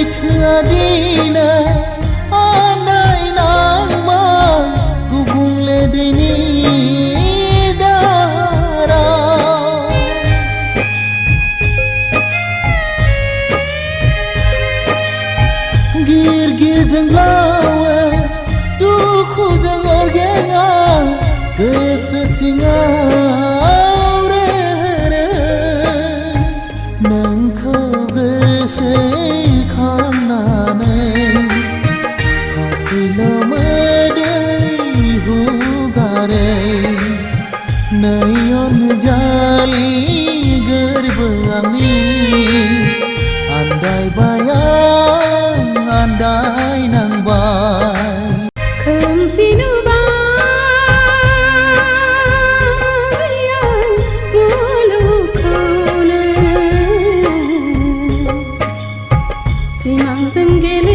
thưa đi nè an ai nang ma gugung le deni dara gir gir janglawe du khu jang orgenga kesesinga Nayon jali gerbangni andai bayang andai nang bay khum sinu bayang mulu khone sinang jenggele